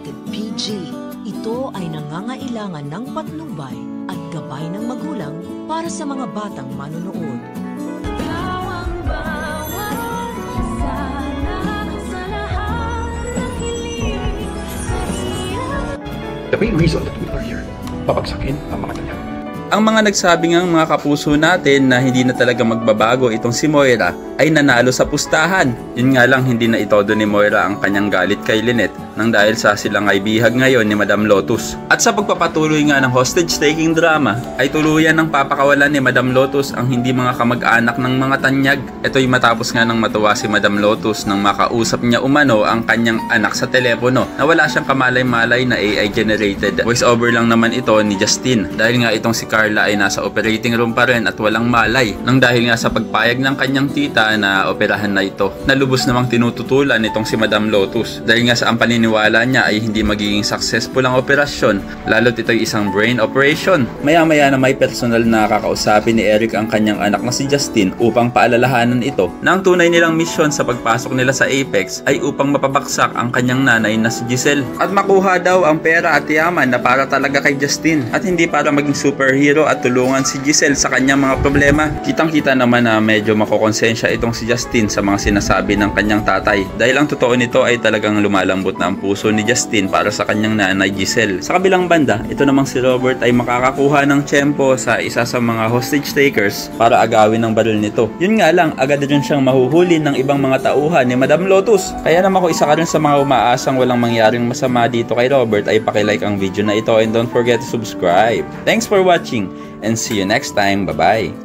Rated PG. Ito ay nangangailangan ng patnubay at gabay ng magulang para sa mga batang manonood. The main reason that we are here, papagsakin ang mga tanyag. Ang mga nagsabi ngang mga kapuso natin na hindi na talaga magbabago itong si Moira ay nanalo sa pustahan. Yun nga lang, hindi na itodo ni Moira ang kanyang galit kay Lynette nang dahil sa silang ay bihag ngayon ni Madam Lotus. At sa pagpapatuloy nga ng hostage-taking drama ay tuluyan ng papakawalan ni Madam Lotus ang hindi mga kamag-anak ng mga tanyag. Ito'y matapos nga ng matuwa si Madam Lotus nang makausap niya umano ang kanyang anak sa telepono na wala siyang kamalay-malay na AI generated. Voice over lang naman ito ni Justin dahil nga itong si Carla ay nasa operating room pa rin at walang malay nang dahil nga sa pagpayag ng kanyang tita na operahan na ito. Nalubos namang tinututulan itong si Madam Lotus dahil nga sa paniniwala niya ay hindi magiging successful ang operasyon, lalo't ito'y isang brain operation. Maya-maya na may personal na kakausapin ni Eric ang kanyang anak na si Justin upang paalalahanan ito na ang tunay nilang misyon sa pagpasok nila sa Apex ay upang mapabaksak ang kanyang nanay na si Giselle at makuha daw ang pera at yaman na para talaga kay Justin at hindi para maging superhero at tulungan si Giselle sa kanyang mga problema. Kitang-kita naman na medyo makokonsensya itong si Justin sa mga sinasabi ng kanyang tatay dahil ang totoo nito ay talagang lumalambot na ang puso ni Justin para sa kanyang nanay Giselle. Sa kabilang banda, ito namang si Robert ay makakakuha ng tiyempo sa isa sa mga hostage takers para agawin ang baril nito. Yun nga lang, agad rin siyang mahuhuli ng ibang mga tauhan ni Madam Lotus. Kaya naman kung isa ka rin sa mga umaasang walang mangyaring masama dito kay Robert ay pakilike ang video na ito and don't forget to subscribe. Thanks for watching and see you next time. Bye-bye!